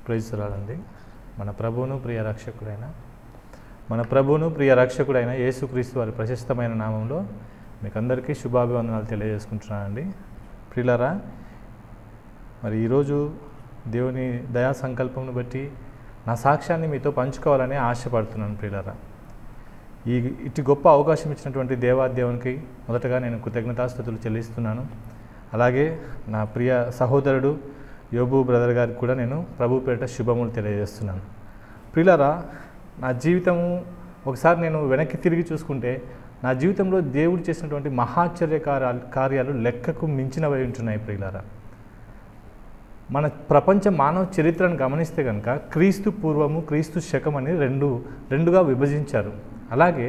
Praise రాలండి. మన ప్రభువును ప్రియ రక్షకుడైన యేసుక్రీస్తు వారి ప్రశస్తమైన నామంలో మీకు అందరికీ శుభాభివందనాలు తెలియజేసుకుంటున్నానండి. ప్రియులారా, మరి ఈరోజు దేవుని దయా సంకల్పంను బట్టి నా సాక్ష్యాన్ని మీతో పంచుకోవాలని ఆశపడుతున్నాను. ప్రియులారా, ఇటు గొప్ప అవకాశం ఇచ్చినటువంటి దేవాదేవునికి మొదటగా నేను కృతజ్ఞతాస్తుతులు చెల్లిస్తున్నాను. అలాగే నా ప్రియ సహోదరుడు యోబు బ్రదర్ గారికి కూడా నేను ప్రభు పేరిట శుభములు తెలియజేస్తున్నాను. ప్రియులారా, నా జీవితము ఒకసారి నేను వెనక్కి తిరిగి చూసుకుంటే నా జీవితంలో దేవుడు చేసినటువంటి మహాశ్చర్య కార్యాలు లెక్కకు మించినవై ఉంటున్నాయి. ప్రియులారా, మన ప్రపంచ మానవ చరిత్రను గమనిస్తే కనుక క్రీస్తు పూర్వము క్రీస్తు శకం అని రెండుగా విభజించారు. అలాగే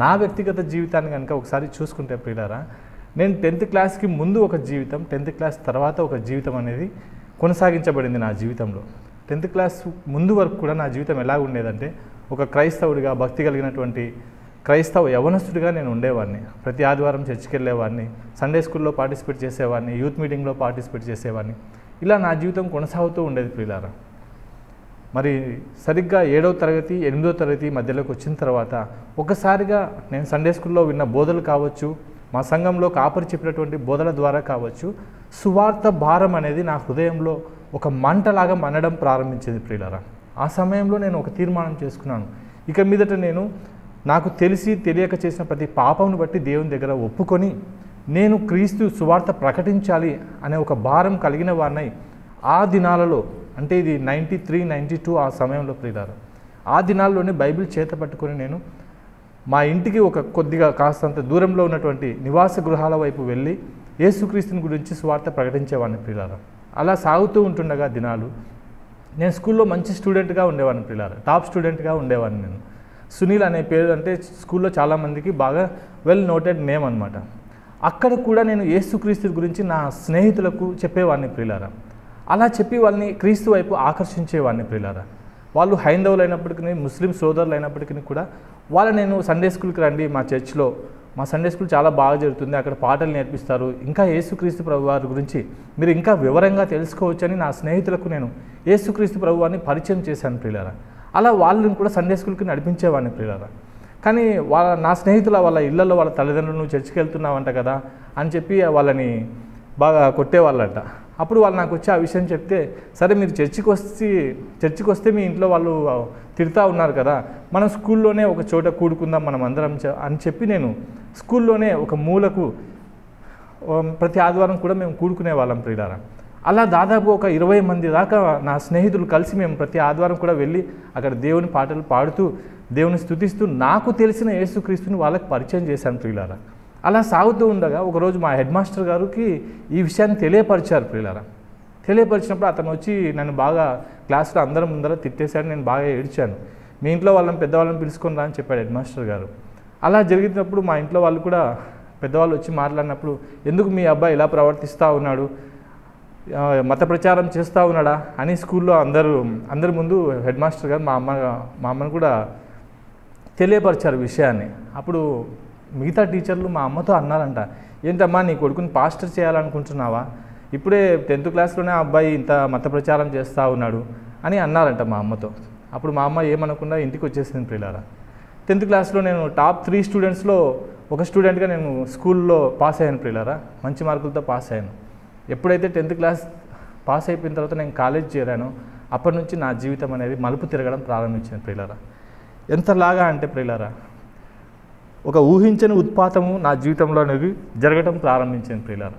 నా వ్యక్తిగత జీవితాన్ని కనుక ఒకసారి చూసుకుంటే ప్రియులారా, నేను 10th క్లాస్కి ముందు ఒక జీవితం, 10th క్లాస్ తర్వాత ఒక జీవితం అనేది కొనసాగించబడింది నా జీవితంలో. 10th క్లాస్ ముందు వరకు కూడా నా జీవితం ఎలా ఉండేదంటే, ఒక క్రైస్తవుడిగా, భక్తి కలిగినటువంటి క్రైస్తవ యవనస్తుడిగా నేను ఉండేవాడిని. ప్రతి ఆదివారం చర్చికి వెళ్ళేవాడిని, సండే స్కూల్లో పార్టిసిపేట్ చేసేవాడిని, యూత్ మీటింగ్లో పార్టిసిపేట్ చేసేవాడిని. ఇలా నా జీవితం కొనసాగుతూ ఉండేది. ప్రియులారా, మరి సరిగ్గా 7వ తరగతి 8వ తరగతి మధ్యలోకి వచ్చిన తర్వాత ఒకసారిగా నేను సండే స్కూల్లో విన్న బోధలు కావచ్చు, మా సంఘంలో కాపరి చెప్పినటువంటి బోధల ద్వారా కావచ్చు, సువార్త భారం అనేది నా హృదయంలో ఒక మంటలాగా మండడం ప్రారంభించింది. ప్రియులారా, ఆ సమయంలో నేను ఒక తీర్మానం చేసుకున్నాను. ఇక మీదట నేను నాకు తెలిసి తెలియక చేసిన ప్రతి పాపమును బట్టి దేవుని దగ్గర ఒప్పుకొని నేను క్రీస్తు సువార్త ప్రకటించాలి అనే ఒక భారం కలిగిన వారినై ఆ దినాలలో, అంటే ఇది 93, 92 ఆ సమయంలో ప్రియులారా, ఆ దినాల్లోనే బైబిల్ చేత పట్టుకొని నేను మా ఇంటికి ఒక కొద్దిగా కాస్తంత దూరంలో ఉన్నటువంటి నివాస గృహాల వైపు వెళ్ళి యేసుక్రీస్తుని గురించి సువార్త ప్రకటించేవాడిని. ప్రియులారా, అలా సాగుతూ ఉంటుండగా దినాలు నేను స్కూల్లో మంచి స్టూడెంట్గా ఉండేవాడిని. ప్రియులారా, టాప్ స్టూడెంట్గా ఉండేవాడిని. నేను సునీల్ అనే పేరు అంటే స్కూల్లో చాలామందికి బాగా వెల్ నోటెడ్ నేమ్ అనమాట. అక్కడ కూడా నేను యేసుక్రీస్తు గురించి నా స్నేహితులకు చెప్పేవాడిని. ప్రియులారా, అలా చెప్పి వాళ్ళని క్రీస్తు వైపు ఆకర్షించేవాడిని. ప్రియులారా, వాళ్ళు హైందవులు అయినప్పటికీ, ముస్లిం సోదరులు అయినప్పటికీ కూడా నేను సండే స్కూల్కి రండి, మా చర్చ్లో మా సండే స్కూల్ చాలా బాగా జరుగుతుంది, అక్కడ పాటలు నేర్పిస్తారు, ఇంకా యేసుక్రీస్తు ప్రభు వారి గురించి మీరు ఇంకా వివరంగా తెలుసుకోవచ్చని నా స్నేహితులకు నేను యేసుక్రీస్తు ప్రభు వారిని పరిచయం చేశాను. ప్రియులారా, అలా వాళ్ళని కూడా సండే స్కూల్కి నడిపించేవాడిని. ప్రియులారా, కానీ నా స్నేహితుల వాళ్ళ ఇళ్లలో వాళ్ళ తల్లిదండ్రులు నువ్వు చర్చికి వెళ్తున్నావంట కదా అని చెప్పి వాళ్ళని బాగా కొట్టేవాళ్ళంట. అప్పుడు వాళ్ళు నాకు వచ్చి ఆ విషయం చెప్తే, సరే మీరు చర్చికి వస్తే మీ ఇంట్లో వాళ్ళు తిడతా ఉన్నారు కదా, మనం స్కూల్లోనే ఒక చోట కూడుకుందాం మనం అందరం అని చెప్పి నేను స్కూల్లోనే ఒక మూలకు ప్రతి ఆదివారం కూడా మేము కూడుకునే వాళ్ళం. ప్రియులారా, అలా దాదాపు ఒక 20 మంది దాకా నా స్నేహితులు కలిసి మేము ప్రతి ఆదివారం కూడా వెళ్ళి అక్కడ దేవుని పాటలు పాడుతూ దేవుని స్తుతిస్తూ నాకు తెలిసిన యేసుక్రీస్తుని వాళ్ళకి పరిచయం చేశాను. ప్రియులారా, అలా సాగుతూ ఉండగా ఒకరోజు మా హెడ్ మాస్టర్ గారికి ఈ విషయాన్ని తెలియపరిచారు. ప్రియులారా, తెలియపరిచినప్పుడు అతను వచ్చి నన్ను బాగా క్లాస్లో అందరం ముందర తిట్టేశాడు. నేను బాగా ఏడ్చాను. మీ ఇంట్లో వాళ్ళని పెద్దవాళ్ళని పిలుచుకొని రా అని చెప్పాడు హెడ్ మాస్టర్ గారు. అలా జరిగినప్పుడు మా ఇంట్లో వాళ్ళు కూడా పెద్దవాళ్ళు వచ్చి మాట్లాడినప్పుడు, ఎందుకు మీ అబ్బాయి ఇలా ప్రవర్తిస్తూ ఉన్నాడు, మత ప్రచారం చేస్తూ ఉన్నాడా అని స్కూల్లో అందరి ముందు హెడ్ మాస్టర్ గారు మా అమ్మను కూడా తెలియపరిచారు విషయాన్ని. అప్పుడు మిగతా టీచర్లు మా అమ్మతో అన్నారంట, ఏంటమ్మా నీ కొడుకుని పాస్టర్ చేయాలనుకుంటున్నావా, ఇప్పుడే 10th క్లాస్లోనే ఆ అబ్బాయి ఇంత మత ప్రచారం చేస్తూ ఉన్నాడు అని అన్నారంట మా అమ్మతో. అప్పుడు మా అమ్మ ఏమనకుండా ఇంటికి వచ్చేసింది. ప్రియులారా, 10th క్లాస్లో నేను టాప్ 3 స్టూడెంట్స్లో ఒక స్టూడెంట్గా నేను స్కూల్లో పాస్ అయ్యాను. ప్రియులారా, మంచి మార్కులతో పాస్ అయ్యాను. ఎప్పుడైతే 10th క్లాస్ పాస్ అయిపోయిన తర్వాత నేను కాలేజ్ చేరానో అప్పటి నుంచి నా జీవితం అనేది మలుపు తిరగడం ప్రారంభించింది. ప్రియులారా, ఎంతలాగా అంటే ప్రియులారా, ఒక ఊహించని ఉత్పాతము నా జీవితంలో అనేది జరగడం ప్రారంభించింది. ప్రియులారా,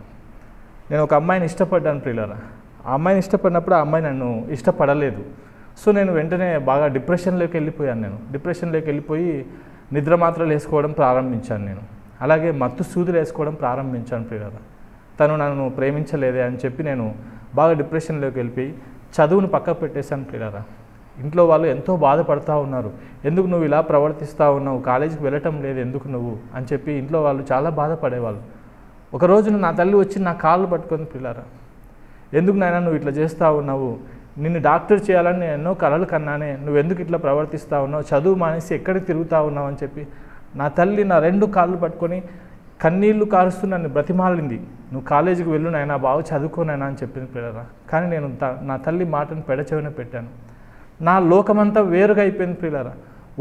నేను ఒక అమ్మాయిని ఇష్టపడ్డాను. ప్రియులారా, ఆ అమ్మాయిని ఇష్టపడినప్పుడు ఆ అమ్మాయి నన్ను ఇష్టపడలేదు. సో నేను వెంటనే బాగా డిప్రెషన్లోకి వెళ్ళిపోయి నిద్ర మాత్రలు వేసుకోవడం ప్రారంభించాను. నేను అలాగే మత్తు సూదులు వేసుకోవడం ప్రారంభించాను. ప్రియులారా, తను నన్ను ప్రేమించలేదే అని చెప్పి నేను బాగా డిప్రెషన్లోకి వెళ్ళిపోయి చదువును పక్కకు పెట్టేశాను. ప్రియులారా, ఇంట్లో వాళ్ళు ఎంతో బాధపడుతూ ఉన్నారు, ఎందుకు నువ్వు ఇలా ప్రవర్తిస్తూ ఉన్నావు, కాలేజీకి వెళ్ళటం లేదు ఎందుకు నువ్వు అని చెప్పి ఇంట్లో వాళ్ళు చాలా బాధపడేవాళ్ళు. ఒకరోజు నా తల్లి వచ్చి నా కాళ్ళు పట్టుకొని, ప్రియులారా, ఎందుకు నాయనా నువ్వు ఇట్లా చేస్తూ ఉన్నావు, నిన్ను డాక్టర్ చేయాలని నేను ఎన్నో కలలు కన్నానే, నువ్వు ఎందుకు ఇట్లా ప్రవర్తిస్తూ ఉన్నావు, చదువు మానేసి ఎక్కడికి తిరుగుతూ ఉన్నావు అని చెప్పి నా తల్లి నా 2 కాళ్ళు పట్టుకొని కన్నీళ్లు కారుస్తూ నన్ను బ్రతిమాలింది. నువ్వు కాలేజీకి వెళ్ళు నాయనా, బాగా చదువుకోనైనా అని చెప్పింది ప్రియులారా. కానీ నేను నా తల్లి మాటను పెడచెవిన పెట్టాను. నా లోకమంతా వేరుగా అయిపోయింది ప్రియులారా.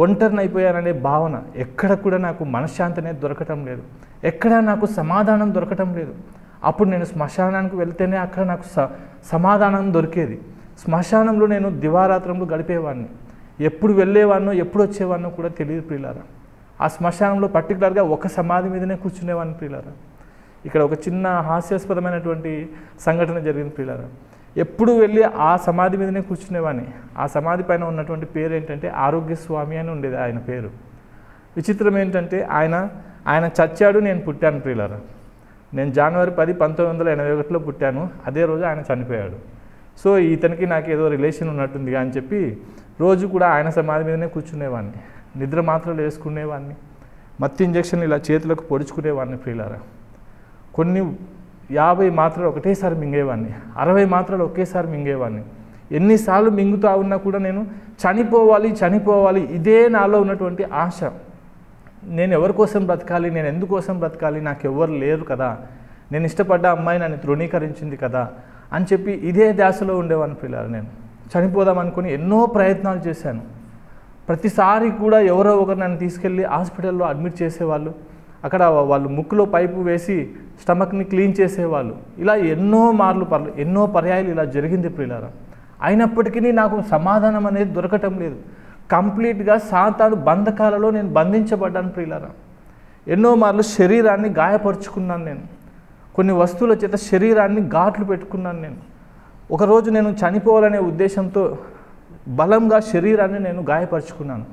ఒంటరిని అయిపోయాననే భావన, ఎక్కడ కూడా నాకు మనశ్శాంతి అనేది దొరకటం లేదు, ఎక్కడా నాకు సమాధానం దొరకటం లేదు. అప్పుడు నేను శ్మశానానికి వెళ్తేనే అక్కడ నాకు సమాధానం దొరికేది. శ్మశానంలో నేను దివారాత్రంలో గడిపేవాడిని. ఎప్పుడు వెళ్ళేవాడినో ఎప్పుడు వచ్చేవాడినో కూడా తెలియదు ప్రియులారా. ఆ శ్మశానంలో పర్టికులర్గా ఒక సమాధి మీదనే కూర్చునేవాడిని ప్రియులారా. ఇక్కడ ఒక చిన్న హాస్యాస్పదమైనటువంటి సంఘటన జరిగింది ప్రియులారా. ఎప్పుడు వెళ్ళి ఆ సమాధి మీదనే కూర్చునేవాడిని. ఆ సమాధి పైన ఉన్నటువంటి పేరు ఏంటంటే ఆరోగ్యస్వామి అని ఉండేది ఆయన పేరు. విచిత్రం ఏంటంటే ఆయన చచ్చాడు, నేను పుట్టాను ప్రియులారా. నేను జనవరి 10, 1981లో పుట్టాను. అదే రోజు ఆయన చనిపోయాడు. సో ఇతనికి నాకు ఏదో రిలేషన్ ఉన్నట్టుంది అని చెప్పి రోజు కూడా ఆయన సమాధి మీదనే కూర్చునేవాడిని. నిద్ర మాత్రలు వేసుకునేవాడిని, మత్తు ఇంజక్షన్లు ఇలా చేతులకు పొడుచుకునేవాడిని ప్రియులారా. కొన్ని 50 మాత్రలు ఒకటేసారి మింగేవాడిని, 60 మాత్రలు ఒకేసారి మింగేవాడిని. ఎన్నిసార్లు మింగుతూ ఉన్నా కూడా నేను చనిపోవాలి, ఇదే నాలో ఉన్నటువంటి ఆశ. నేను ఎవరి కోసం బ్రతకాలి, నేను ఎందుకోసం బ్రతకాలి, నాకు ఎవరు లేరు కదా, నేను ఇష్టపడ్డ అమ్మాయి నన్ను తృణీకరించింది కదా అని చెప్పి ఇదే ధ్యాసలో ఉండేవాడిని పిల్లలు. నేను చనిపోదాం అనుకుని ఎన్నో ప్రయత్నాలు చేశాను. ప్రతిసారి కూడా ఎవరో ఒకరు నన్ను తీసుకెళ్ళి హాస్పిటల్లో అడ్మిట్ చేసేవాళ్ళు. అక్కడ వాళ్ళు ముక్కులో పైపు వేసి స్టమక్ని క్లీన్ చేసేవాళ్ళు. ఇలా ఎన్నో పర్యాయాలు ఇలా జరిగింది ప్రియులారా. అయినప్పటికీ నాకు సమాధానం అనేది దొరకటం లేదు. కంప్లీట్గా సాతాను బంధకాలలో నేను బంధించబడ్డాను ప్రియులారా. ఎన్నో మార్లు శరీరాన్ని గాయపరుచుకున్నాను. నేను కొన్ని వస్తువుల చేత శరీరాన్ని ఘాట్లు పెట్టుకున్నాను. నేను ఒకరోజు నేను చనిపోవాలనే ఉద్దేశంతో బలంగా శరీరాన్ని నేను గాయపరుచుకున్నాను.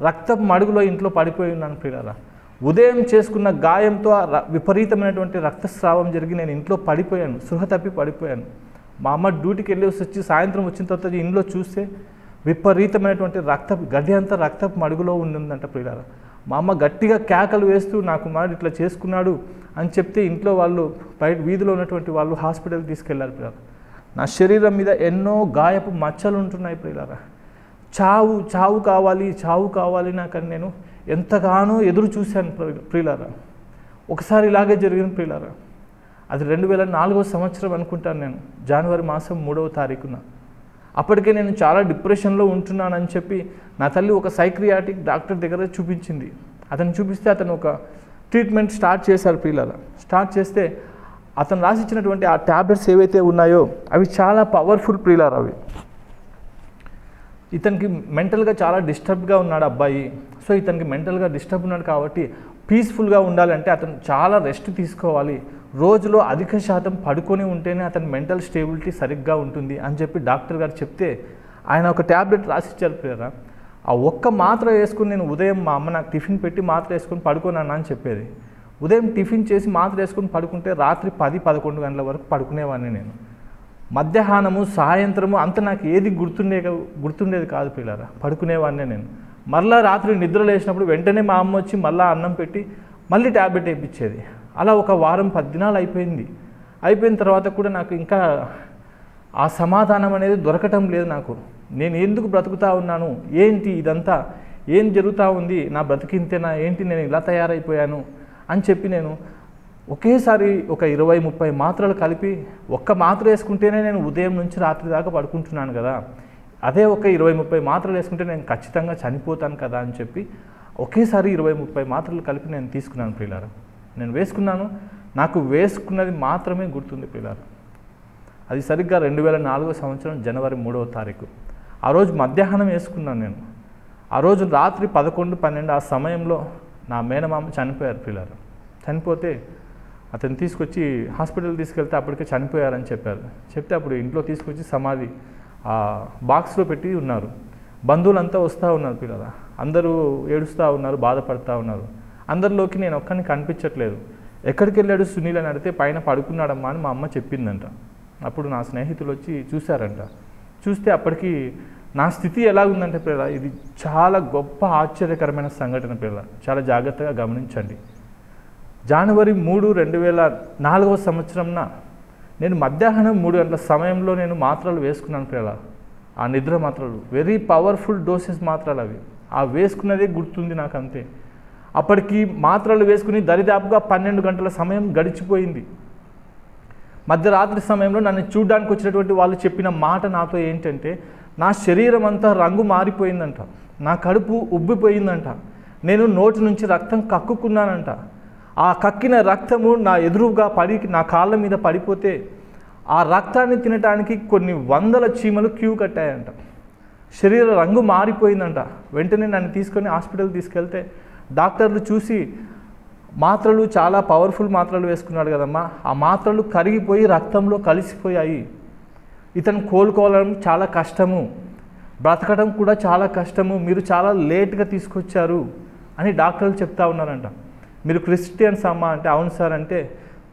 రక్తపు మడుగులో ఇంట్లో పడిపోయి ఉన్నాను ప్రియులారా. ఉదయం చేసుకున్న గాయంతో విపరీతమైనటువంటి రక్తస్రావం జరిగి నేను ఇంట్లో పడిపోయాను, సృహ తప్పి పడిపోయాను. మా అమ్మ డ్యూటీకి వెళ్ళి వచ్చి సాయంత్రం వచ్చిన తర్వాత ఇంట్లో చూస్తే విపరీతమైనటువంటి గడ్డి అంతా రక్తపు మడుగులో ఉండిందంట ప్రియులారా. మా అమ్మ గట్టిగా కేకలు వేస్తూ నా కుమారుడు ఇట్లా చేసుకున్నాడు అని చెప్తే ఇంట్లో వాళ్ళు బయట వీధిలో ఉన్నటువంటి వాళ్ళు హాస్పిటల్కి తీసుకెళ్లారు ప్రియులారా. నా శరీరం మీద ఎన్నో గాయపు మచ్చలు ఉంటున్నాయి ప్రియులారా. చావు కావాలి నాకని నేను ఎంతగానో ఎదురు చూశాను ప్రియులారా. ఒకసారి ఇలాగే జరిగింది ప్రియులారా. అది 2004వ సంవత్సరం అనుకుంటాను. నేను జనవరి మాసం 3వ తారీఖున. అప్పటికే నేను చాలా డిప్రెషన్లో ఉంటున్నానని చెప్పి నా తల్లి ఒక సైక్రియాటిక్ డాక్టర్ దగ్గర చూపించింది. అతను చూపిస్తే అతను ఒక ట్రీట్మెంట్ స్టార్ట్ చేశారు ప్రియులారా. స్టార్ట్ చేస్తే అతను రాసిచ్చినటువంటి ఆ ట్యాబ్లెట్స్ ఏవైతే ఉన్నాయో అవి చాలా పవర్ఫుల్ ప్రియులారా. అవి ఇతనికి మెంటల్గా చాలా డిస్టర్బ్గా ఉన్నాడు అబ్బాయి. సో ఇతనికి మెంటల్గా డిస్టర్బ్ ఉన్నాడు కాబట్టి పీస్ఫుల్గా ఉండాలంటే అతను చాలా రెస్ట్ తీసుకోవాలి, రోజులో అధిక శాతం పడుకొని ఉంటేనే అతని మెంటల్ స్టేబిలిటీ సరిగ్గా ఉంటుంది అని చెప్పి డాక్టర్ గారు చెప్తే ఆయన ఒక ట్యాబ్లెట్ రాసిచ్చారు ప్రియులారా. ఆ ఒక్క మాత్ర వేసుకుని నేను ఉదయం మా అమ్మ నాకు టిఫిన్ పెట్టి మాత్ర వేసుకొని పడుకోనన్నా అని చెప్పేది. ఉదయం టిఫిన్ చేసి మాత్ర వేసుకొని పడుకుంటే రాత్రి 10-11 గంటల వరకు పడుకునేవాడిని నేను. మధ్యాహ్నము సాయంత్రము అంత నాకు ఏది గుర్తుండేది కాదు పిల్లరా. పడుకునేవాడినే నేను. మళ్ళీ రాత్రి నిద్ర లేచినప్పుడు వెంటనే మా అమ్మ వచ్చి మళ్ళీ అన్నం పెట్టి మళ్ళీ ట్యాబ్లెట్ వేయించేది. అలా ఒక వారం 10 దినాలు అయిపోయింది. అయిపోయిన తర్వాత కూడా నాకు ఇంకా ఆ సమాధానం అనేది దొరకటం లేదు నాకు. నేను ఎందుకు బ్రతుకుతా ఉన్నాను, ఏంటి ఇదంతా, ఏం జరుగుతూ ఉంది, నా బ్రతికింతేనా ఏంటి, నేను ఇలా తయారైపోయాను అని చెప్పి నేను ఒకేసారి ఒక 20-30 మాత్రలు కలిపి ఒక్క మాత్ర వేసుకుంటేనే నేను ఉదయం నుంచి రాత్రి దాకా పడుకుంటున్నాను కదా, అదే ఒక 20-30 మాత్రలు వేసుకుంటే నేను ఖచ్చితంగా చనిపోతాను కదా అని చెప్పి ఒకేసారి 20-30 మాత్రలు కలిపి నేను తీసుకున్నాను ప్రియులారా. నేను వేసుకున్నాను. నాకు వేసుకున్నది మాత్రమే గుర్తుంది ప్రియులారా. అది సరిగ్గా 2004వ సంవత్సరం జనవరి 3వ తారీఖు. ఆ రోజు మధ్యాహ్నం వేసుకున్నాను నేను. ఆ రోజు రాత్రి 11-12 ఆ సమయంలో నా మేనమామ చనిపోయారు ప్రియులారా. చనిపోతే అతను తీసుకొచ్చి హాస్పిటల్ తీసుకెళ్తే అప్పటికే చనిపోయారని చెప్పారు. చెప్తే అప్పుడు ఇంట్లో తీసుకొచ్చి సమాధి బాక్స్లో పెట్టి ఉన్నారు. బంధువులంతా వస్తూ ఉన్నారు పిల్లరా. అందరూ ఏడుస్తూ ఉన్నారు, బాధపడుతూ ఉన్నారు. అందరిలోకి నేను ఒక్కరిని కనిపించట్లేదు. ఎక్కడికి వెళ్ళాడు సునీల్ అని అడిగితే పైన పడుకున్నాడమ్మా అని మా అమ్మ చెప్పిందంట. అప్పుడు నా స్నేహితులు వచ్చి చూశారంట. చూస్తే అప్పటికి నా స్థితి ఎలా ఉందంటే పిల్లరా, ఇది చాలా గొప్ప ఆశ్చర్యకరమైన సంఘటన పిల్లరా. చాలా జాగ్రత్తగా గమనించండి. జనవరి 3, 2004వ సంవత్సరంన నేను మధ్యాహ్నం 3 గంటల సమయంలో నేను మాత్రలు వేసుకున్నాను పిల్లల. ఆ నిద్ర మాత్రలు వెరీ పవర్ఫుల్ డోసెస్ మాత్రలు అవి. ఆ వేసుకున్నదే గుర్తుంది నాకు అంతే. అప్పటికి మాత్రలు వేసుకుని దరిదాపుగా 12 గంటల సమయం గడిచిపోయింది. మధ్యరాత్రి సమయంలో నన్ను చూడడానికి వచ్చినటువంటి వాళ్ళు చెప్పిన మాట నాతో ఏంటంటే, నా శరీరం అంతా రంగు మారిపోయిందంట, నా కడుపు ఉబ్బిపోయిందంట, నేను నోటి నుంచి రక్తం కక్కుకున్నానంట. ఆ కక్కిన రక్తము నా ఎదురుగా పడి నా కాళ్ళ మీద పడిపోతే ఆ రక్తాన్ని తినడానికి కొన్ని వందల చీమలు క్యూ కట్టాయంట. శరీర రంగు మారిపోయిందంట. వెంటనే నన్ను తీసుకొని హాస్పిటల్ తీసుకెళ్తే డాక్టర్లు చూసి, మాత్రలు చాలా పవర్ఫుల్ మాత్రలు వేసుకున్నాడు కదమ్మా, ఆ మాత్రలు కరిగిపోయి రక్తంలో కలిసిపోయాయి, ఇతను కోలుకోవడం చాలా కష్టము, బ్రతకడం కూడా చాలా కష్టము, మీరు చాలా లేట్గా తీసుకొచ్చారు అని డాక్టర్లు చెప్తా ఉన్నారంట. మీరు క్రిస్టియన్స్ అమ్మా అంటే, అవును సార్ అంటే,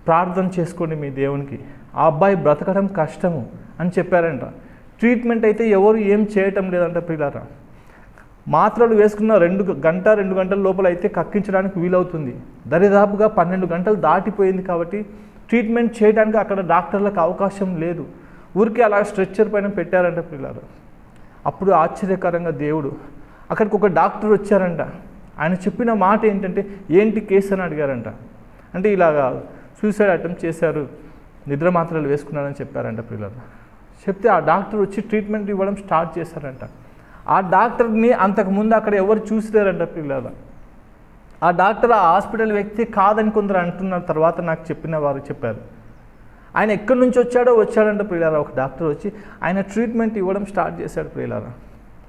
ప్రార్థన చేసుకోండి మీ దేవునికి, ఆ అబ్బాయి బ్రతకడం కష్టము అని చెప్పారంట. ట్రీట్మెంట్ అయితే ఎవరు ఏం చేయటం లేదంట ప్రియులారా. మాత్రలు వేసుకున్న 2 గంటల లోపల అయితే కక్కించడానికి వీలవుతుంది. దరిదాపుగా 12 గంటలు దాటిపోయింది కాబట్టి ట్రీట్మెంట్ చేయడానికి అక్కడ డాక్టర్లకు అవకాశం లేదు. ఊరికే అలా స్ట్రెచ్చర్ పైన పెట్టారంట ప్రియులారా. అప్పుడు ఆశ్చర్యకరంగా దేవుడు, అక్కడికి ఒక డాక్టర్ వచ్చారంట. ఆయన చెప్పిన మాట ఏంటంటే, ఏంటి కేసు అని అడిగారంట. అంటే ఇలాగా సూసైడ్ అటెంప్ట్ చేశారు, నిద్ర మాత్రలు వేసుకున్నారని చెప్పారంట పిల్లలు. చెప్తే ఆ డాక్టర్ వచ్చి ట్రీట్మెంట్ ఇవ్వడం స్టార్ట్ చేశారంట. ఆ డాక్టర్ని అంతకుముందు అక్కడ ఎవరు చూసిలేరంట పిల్లలు. ఆ డాక్టర్ ఆ హాస్పిటల్ వ్యక్తి కాదని కొందరు అంటున్న తర్వాత నాకు చెప్పిన వారు చెప్పారు. ఆయన ఎక్కడి నుంచి వచ్చాడంట ప్రియులారా. ఒక డాక్టర్ వచ్చి ఆయన ట్రీట్మెంట్ ఇవ్వడం స్టార్ట్ చేశాడు ప్రియులారా.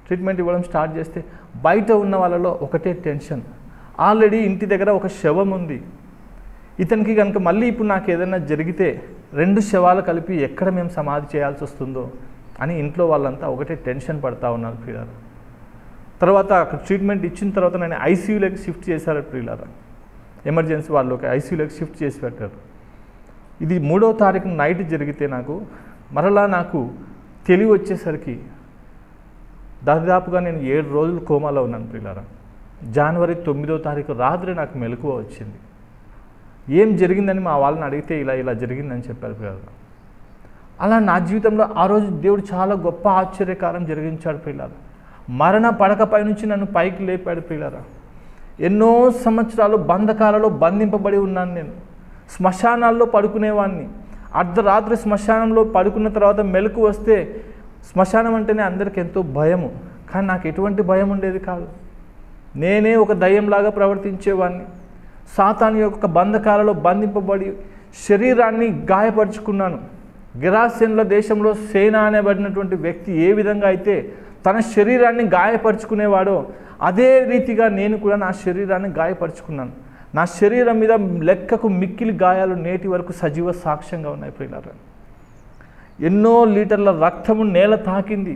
ట్రీట్మెంట్ ఇవ్వడం స్టార్ట్ చేస్తే బయట ఉన్న వాళ్ళలో ఒకటే టెన్షన్, ఆల్రెడీ ఇంటి దగ్గర ఒక శవం ఉంది, ఇతనికి కనుక మళ్ళీ ఇప్పుడు నాకు ఏదైనా జరిగితే 2 శవాలు కలిపి ఎక్కడ మేము సమాధి చేయాల్సి వస్తుందో అని ఇంట్లో వాళ్ళంతా ఒకటే టెన్షన్ పడతా ఉన్నారు ప్రియులారా. తర్వాత అక్కడ ట్రీట్మెంట్ ఇచ్చిన తర్వాత నేను ఐసీయూలోకి షిఫ్ట్ చేశారు ప్రియులారా. ఎమర్జెన్సీ వాళ్ళకి ఐసీయూలోకి షిఫ్ట్ చేసి పెట్టారు. ఇది 3వ తారీఖు నైట్ జరిగితే మరలా నాకు తెలివి వచ్చేసరికి దాదాపుగా నేను 7 రోజులు కోమాలో ఉన్నాను ప్రియులారా. జనవరి 9వ తారీఖు రాత్రి నాకు మెలకువ వచ్చింది. ఏం జరిగిందని మా వాళ్ళని అడిగితే ఇలా జరిగిందని చెప్పారు ప్రియులారా. అలా నా జీవితంలో ఆ రోజు దేవుడు చాలా గొప్ప ఆశ్చర్యకారం జరిగించాడు ప్రియులారా. మరణ పడకపై నుంచి నన్ను పైకి లేపాడు ప్రియులారా. ఎన్నో సంవత్సరాలు బంధకాలలో బంధింపబడి ఉన్నాను. నేను శ్మశానాల్లో పడుకునేవాడిని. అర్ధరాత్రి శ్మశానంలో పడుకున్న తర్వాత మెలకు వస్తే, శ్మశానం అంటేనే అందరికీ ఎంతో భయము, కానీ నాకు ఎటువంటి భయం ఉండేది కాదు. నేనే ఒక దయ్యంలాగా ప్రవర్తించేవాడిని. సాతాను యొక్క బంధకాలలో బంధింపబడి శరీరాన్ని గాయపరుచుకున్నాను. గెరాసేనుల దేశంలో సేన అనబడినటువంటి వ్యక్తి ఏ విధంగా అయితే తన శరీరాన్ని గాయపరుచుకునేవాడో అదే రీతిగా నేను కూడా నా శరీరాన్ని గాయపరుచుకున్నాను. నా శరీరం మీద లెక్కకు మిక్కిలి గాయాలు నేటి వరకు సజీవ సాక్ష్యంగా ఉన్నాయి ప్రియులారా. ఎన్నో లీటర్ల రక్తము నేల తాకింది,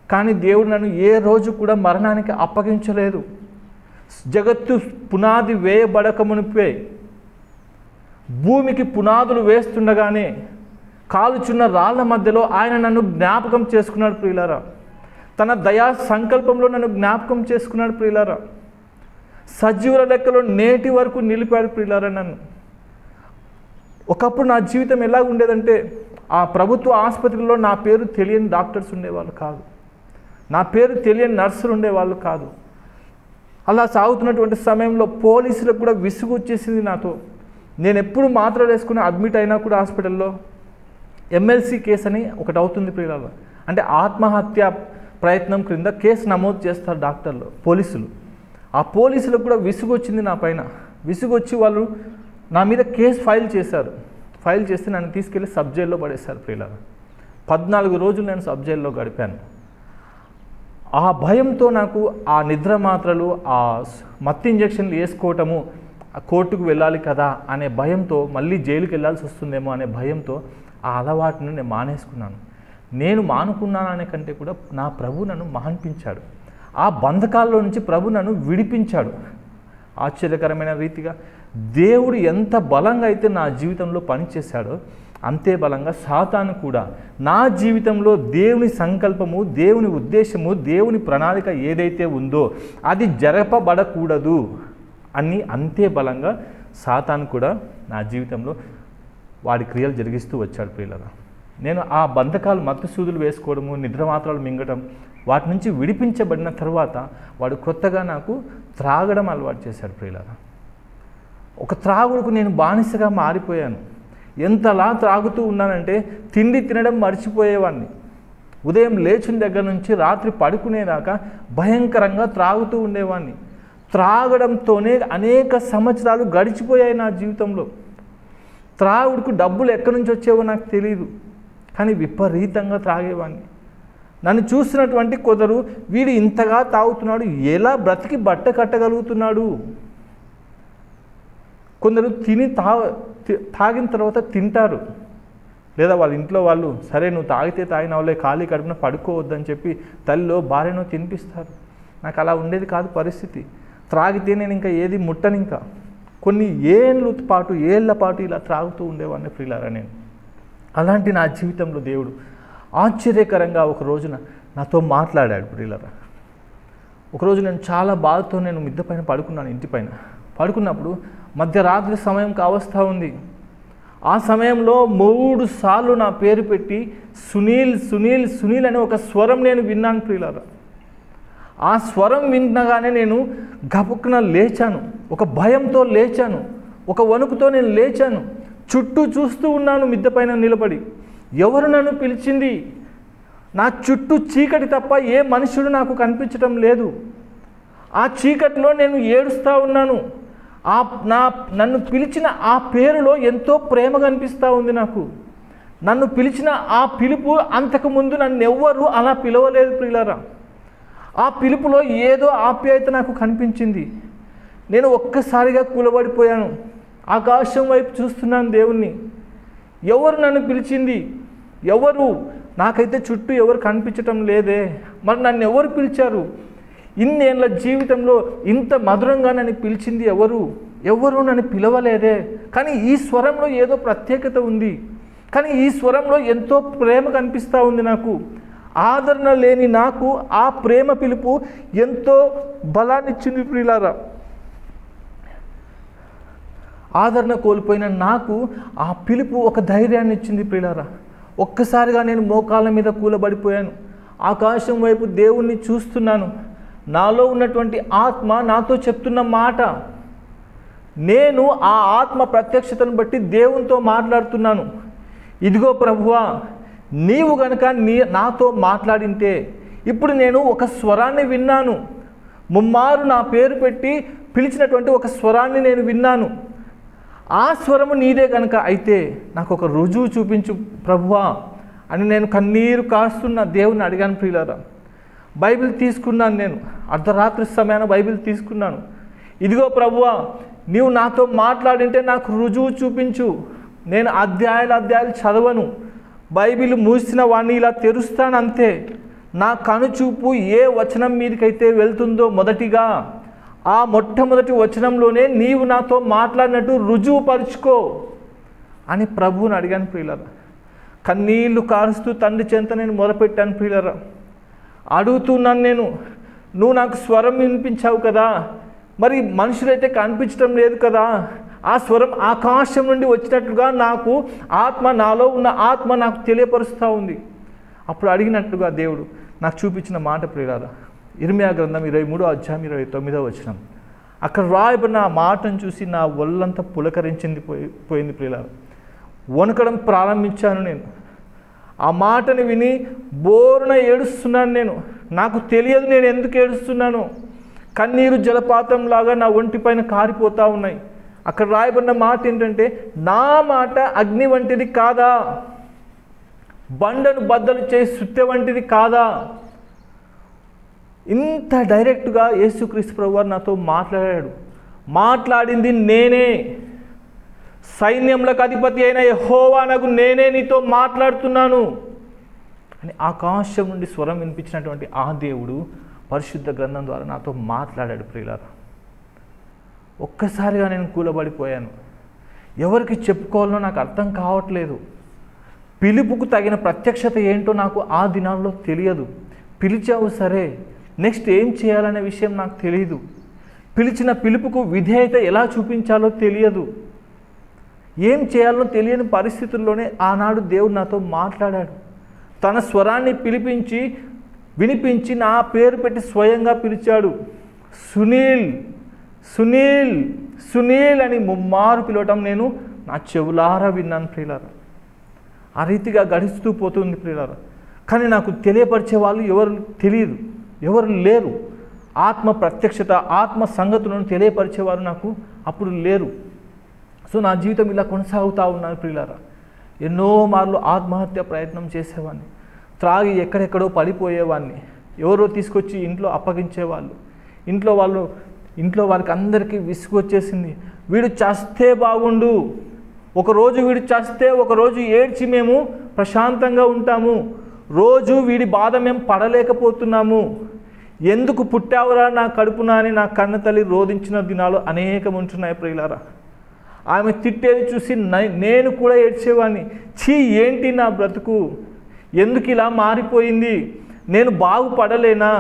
కానీ దేవుడు నన్ను ఏ రోజు కూడా మరణానికి అప్పగించలేదు. జగత్తు పునాది వేయబడకమునిపే, భూమికి పునాదులు వేస్తుండగానే కాలుచున్న రాళ్ల మధ్యలో ఆయన నన్ను జ్ఞాపకం చేసుకున్నాడు ప్రియులారా. తన దయా సంకల్పంలో నన్ను జ్ఞాపకం చేసుకున్నాడు ప్రియులారా. సజీవుల లెక్కలో నేటి వరకు నిలిపాడు ప్రియులారా నన్ను. ఒకప్పుడు నా జీవితం ఎలా ఉండేదంటే, ఆ ప్రభుత్వ ఆసుపత్రిలో నా పేరు తెలియని డాక్టర్స్ ఉండేవాళ్ళు కాదు, నా పేరు తెలియని నర్సులు ఉండేవాళ్ళు కాదు. అలా సాగుతున్నటువంటి సమయంలో పోలీసులకు కూడా విసుగు వచ్చేసింది నాతో. నేను ఎప్పుడు మాత్రలు వేసుకుని అడ్మిట్ అయినా కూడా హాస్పిటల్లో ఎమ్మెల్సీ కేసు అని ఒకటి అవుతుంది ప్రియులారా. అంటే ఆత్మహత్య ప్రయత్నం క్రింద కేసు నమోదు చేస్తారు డాక్టర్లు, పోలీసులు. ఆ పోలీసులకు కూడా విసుగు వచ్చింది నా పైన. విసుగు వచ్చి వాళ్ళు నా మీద కేసు ఫైల్ చేశారు. ఫైల్ చేస్తే నన్ను తీసుకెళ్ళి సబ్ జైల్లో పడేశారు ప్రియులారా. 14 రోజులు నేను సబ్ జైల్లో గడిపాను. ఆ భయంతో నాకు ఆ నిద్ర మాత్రలు, ఆ మత్తు ఇంజక్షన్లు వేసుకోవటము, కోర్టుకు వెళ్ళాలి కదా అనే భయంతో, మళ్ళీ జైలుకి వెళ్ళాల్సి వస్తుందేమో అనే భయంతో ఆ అలవాటును నేను మానేసుకున్నాను. నేను మానుకున్నాననే కంటే కూడా నా ప్రభు నన్ను మహన్పించాడు. ఆ బంధకాల్లో నుంచి ప్రభు నన్ను విడిపించాడు. ఆశ్చర్యకరమైన రీతిగా దేవుడు ఎంత బలంగా అయితే నా జీవితంలో పనిచేశాడో అంతే బలంగా సాతాను కూడా నా జీవితంలో దేవుని సంకల్పము, దేవుని ఉద్దేశము, దేవుని ప్రణాళిక ఏదైతే ఉందో అది జరపబడకూడదు అని అంతే బలంగా సాతాను కూడా నా జీవితంలో వాడి క్రియలు జరిగిస్తూ వచ్చాడు ప్రియులారా. నేను ఆ బంధకాలు, మత్తు సూదులు వేసుకోవడము, నిద్ర మాత్రలు మింగటం, వాటి నుంచి విడిపించబడిన తర్వాత వాడు కొత్తగా నాకు త్రాగడం అలవాటు చేశాడు ప్రియులారా. ఒక త్రాగుడుకు నేను బానిసగా మారిపోయాను. ఎంతలా త్రాగుతూ ఉన్నానంటే తిండి తినడం మర్చిపోయేవాడిని. ఉదయం లేచిన దగ్గర నుంచి రాత్రి పడుకునేదాకా భయంకరంగా త్రాగుతూ ఉండేవాడిని. త్రాగడంతోనే అనేక సంవత్సరాలు గడిచిపోయాయి నా జీవితంలో. త్రాగుడుకు డబ్బులు ఎక్కడి నుంచి వచ్చేవో నాకు తెలియదు, కానీ విపరీతంగా త్రాగేవాడిని. నన్ను చూసినటువంటి కొందరు, వీడు ఇంతగా తాగుతున్నాడు, ఎలా బ్రతికి బట్ట కట్టగలుగుతున్నాడు. కొందరు తాగిన తర్వాత తింటారు, లేదా వాళ్ళ ఇంట్లో వాళ్ళు సరే నువ్వు తాగితే తాగినవాళ్ళే, ఖాళీ కడుపున పడుకోవద్దని చెప్పి తల్లిలో భార్యను తినిపిస్తారు. నాకు అలా ఉండేది కాదు పరిస్థితి. త్రాగితే నేను ఇంకా ఏది ముట్టను. ఇంకా కొన్ని ఏళ్ల పాటు ఇలా త్రాగుతూ ఉండేవాడిని ప్రియులారా నేను. అలాంటి నా జీవితంలో దేవుడు ఆశ్చర్యకరంగా ఒక రోజున నాతో మాట్లాడాడు ప్రియులారా. ఒకరోజు నేను చాలా బాధతో నేను మిద్దె పైన పడుకున్నాను, ఇంటి పైన పడుకున్నప్పుడు మధ్యరాత్రి సమయం కావస్తూ ఉంది. ఆ సమయంలో 3 సార్లు నా పేరు పెట్టి సునీల్ సునీల్ సునీల్ అనే ఒక స్వరం నేను విన్నాను ప్రియులారా. ఆ స్వరం వినగానే నేను గబుక్కున లేచాను, ఒక భయంతో లేచాను, ఒక వణుకుతో నేను లేచాను. చుట్టూ చూస్తూ ఉన్నాను మిద్దె పైన నిలబడి, ఎవరు నన్ను పిలిచింది? నా చుట్టూ చీకటి తప్ప ఏ మనుషుడు నాకు కనిపించడం లేదు. ఆ చీకటిలో నేను ఏడుస్తూ ఉన్నాను. నన్ను పిలిచిన ఆ పేరులో ఎంతో ప్రేమ కనిపిస్తూ ఉంది నాకు. నన్ను పిలిచిన ఆ పిలుపు అంతకుముందు నన్ను ఎవ్వరూ అలా పిలవలేదు ప్రియులారా. ఆ పిలుపులో ఏదో ఆప్యాయత నాకు కనిపించింది. నేను ఒక్కసారిగా కూలబడిపోయాను. ఆకాశం వైపు చూస్తున్నాను దేవుణ్ణి. ఎవరు నన్ను పిలిచింది? ఎవరు? నాకైతే చుట్టూ ఎవరు కనిపించటం లేదే. మరి నన్ను ఎవరు పిలిచారు? ఇన్నేళ్ళ జీవితంలో ఇంత మధురంగా నన్ను పిలిచింది ఎవరు? ఎవరు నన్ను పిలవలేదే. కానీ ఈ స్వరంలో ఏదో ప్రత్యేకత ఉంది. కానీ ఈ స్వరంలో ఎంతో ప్రేమ కనిపిస్తూ ఉంది నాకు. ఆదరణ లేని నాకు ఆ ప్రేమ పిలుపు ఎంతో బలాన్ని ఇచ్చింది ప్రియులారా. ఆదరణ కోల్పోయిన నాకు ఆ పిలుపు ఒక ధైర్యాన్ని ఇచ్చింది ప్రియులారా. ఒక్కసారిగా నేను మోకాళ్ళ మీద కూలబడిపోయాను. ఆకాశం వైపు దేవుణ్ణి చూస్తున్నాను. నాలో ఉన్నటువంటి ఆత్మ నాతో చెప్తున్న మాట, నేను ఆ ఆత్మ ప్రత్యక్షతను బట్టి దేవునితో మాట్లాడుతున్నాను. ఇదిగో ప్రభువా, నీవు గనుక నాతో మాట్లాడింటే, ఇప్పుడు నేను ఒక స్వరాన్ని విన్నాను. ముమ్మారు నా పేరు పెట్టి పిలిచినటువంటి ఒక స్వరాన్ని నేను విన్నాను. ఆ స్వరము నీదే కనుక అయితే నాకు ఒక రుజువు చూపించు ప్రభువా అని నేను కన్నీరు కాస్తున్న దేవుని అడిగాను ప్రియులారా. బైబిల్ తీసుకున్నాను. నేను అర్ధరాత్రి సమయాన బైబిల్ తీసుకున్నాను. ఇదిగో ప్రభువా, నీవు నాతో మాట్లాడింటే నాకు రుజువు చూపించు. నేను అధ్యాయాలు చదవను. బైబిల్ మూసిన వాడిని ఇలా తెరుస్తాను అంతే. నా కనుచూపు ఏ వచనం మీదకైతే వెళ్తుందో మొదటిగా ఆ మొట్టమొదటి వచనంలోనే నీవు నాతో మాట్లాడినట్టు రుజువు పరుచుకో అని ప్రభువుని అడిగాను ప్రియులారా. కన్నీళ్లు కారుస్తూ తండ్రి చెంత నేను మొదలుపెట్టాను ప్రియులారా. అడుగుతున్నాను నేను, నువ్వు నాకు స్వరం వినిపించావు కదా, మరి మనుషులైతే కనిపించడం లేదు కదా. ఆ స్వరం ఆకాశం నుండి వచ్చినట్లుగా నాకు ఆత్మ, నాలో ఉన్న ఆత్మ నాకు తెలియపరుస్తూ ఉంది. అప్పుడు అడిగినట్లుగా దేవుడు నాకు చూపించిన మాట ప్రియులారా, ఇర్మియా గ్రంథం 23వ అధ్యాయం 29వ వచనం. అక్కడ రాయబడిన ఆ మాటను చూసి నా ఒళ్ళంతా పులకరించింది పోయింది ప్రియులారా. వణకడం ప్రారంభించాను నేను. ఆ మాటని విని బోరున ఏడుస్తున్నాను నేను. నాకు తెలియదు నేను ఎందుకు ఏడుస్తున్నాను. కన్నీరు జలపాతంలాగా నా ఒంటి పైన కారిపోతూ ఉన్నాయి. అక్కడ రాయబడిన మాట ఏంటంటే, నా మాట అగ్ని వంటిది కాదా, బండను బద్దలు చేసి సుత్తె వంటిది కాదా. ఇంత డైరెక్ట్గా యేసుక్రీస్తు ప్రభువారు నాతో మాట్లాడాడు. మాట్లాడింది నేనే, సైన్యములకు అధిపతి అయిన యెహోవానగు నేనే నీతో మాట్లాడుతున్నాను అని ఆకాశం నుండి స్వరం వినిపించినటువంటి ఆ దేవుడు పరిశుద్ధ గ్రంథం ద్వారా నాతో మాట్లాడాడు ప్రియులారా. ఒక్కసారిగా నేను కూలబడిపోయాను. ఎవరికి చెప్పుకోవాలో నాకు అర్థం కావట్లేదు. పిలుపుకు తగిన ప్రత్యక్షత ఏంటో నాకు ఆ దినాల్లో తెలియదు. పిలిచావు సరే, నెక్స్ట్ ఏం చేయాలనే విషయం నాకు తెలియదు. పిలిచిన పిలుపుకు విధేయత ఎలా చూపించాలో తెలియదు. ఏం చేయాలో తెలియని పరిస్థితుల్లోనే ఆనాడు దేవుడు నాతో మాట్లాడాడు. తన స్వరాన్ని వినిపించి నా పేరు పెట్టి స్వయంగా పిలిచాడు. సునీల్ సునీల్ సునీల్ అని ముమ్మారు పిలవటం నేను నా చెవులారా విన్నాను ప్రియులారా. ఆ రీతిగా గడుస్తూ పోతుంది ప్రియులారా. కానీ నాకు తెలియపరిచే వాళ్ళు ఎవరు లేరు. ఆత్మ ప్రత్యక్షత, ఆత్మ సంగతులను తెలియపరిచేవారు నాకు అప్పుడు లేరు. సో నా జీవితం ఇలా కొనసాగుతూ ఉన్నాను ప్రియులారా. ఎన్నో మార్లు ఆత్మహత్య ప్రయత్నం చేసేవాడిని, త్రాగి ఎక్కడెక్కడో పడిపోయేవాడిని, ఎవరో తీసుకొచ్చి ఇంట్లో అప్పగించేవాళ్ళు. ఇంట్లో వారికి అందరికీ విసుగు వచ్చేసింది. వీడు చస్తే బాగుండు, ఒకరోజు వీడు చస్తే ఒకరోజు ఏడ్చి మేము ప్రశాంతంగా ఉంటాము, రోజు వీడి బాధ మేము పడలేకపోతున్నాము, ఎందుకు పుట్టావురా నా కడుపున అని నా కన్న తల్లి రోధించిన దినాలు అనేకం ఉంటున్నాయి ప్రియులారా. ఆమె తిట్టేది చూసి నేను కూడా ఏడ్చేవాడిని. ఛీ, ఏంటి నా బ్రతుకు, ఎందుకు ఇలా మారిపోయింది, నేను బాగుపడలేనా,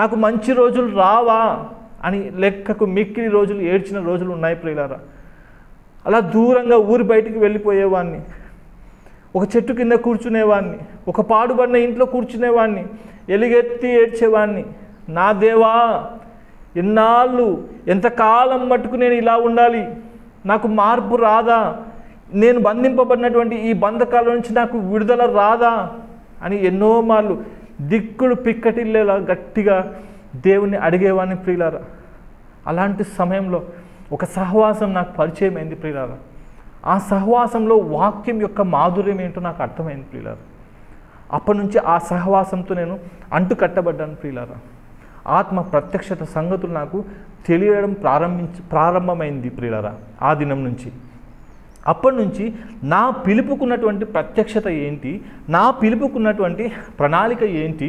నాకు మంచి రోజులు రావా అని లెక్కకు మిక్కిలి రోజులు ఏడ్చిన రోజులు ఉన్నాయి ప్రియులారా. అలా దూరంగా ఊరి బయటికి వెళ్ళిపోయేవాడిని, ఒక చెట్టు కింద కూర్చునేవాడిని, ఒక పాడుబడిన ఇంట్లో కూర్చునేవాడిని, ఎలుగెత్తి ఏడ్చేవాడిని. నా దేవా, ఎన్నాళ్ళు ఎంతకాలం మట్టుకు నేను ఇలా ఉండాలి, నాకు మార్పు రాదా, నేను బంధింపబడినటువంటి ఈ బంధకాల నుంచి నాకు విడుదల రాదా అని ఎన్నో మార్లు దిక్కులు పిక్కటిల్లేలా గట్టిగా దేవుణ్ణి అడిగేవాడిని ప్రియులారా. అలాంటి సమయంలో ఒక సహవాసం నాకు పరిచయం అయింది ప్రియులారా. ఆ సహవాసంలో వాక్యం యొక్క మాధుర్యం ఏంటో నాకు అర్థమైంది ప్రియులారా. అప్పటి నుంచి ఆ సహవాసంతో నేను అంటుకట్టబడ్డాను ప్రియులారా. ఆత్మ ప్రత్యక్షత సంగతులు నాకు తెలియడం ప్రారంభమైంది ప్రియులారా. ఆ దినం నుంచి అప్పటి నుంచి నా పిలుపుకున్నటువంటి ప్రత్యక్షత ఏంటి, నా పిలుపుకున్నటువంటి ప్రణాళిక ఏంటి,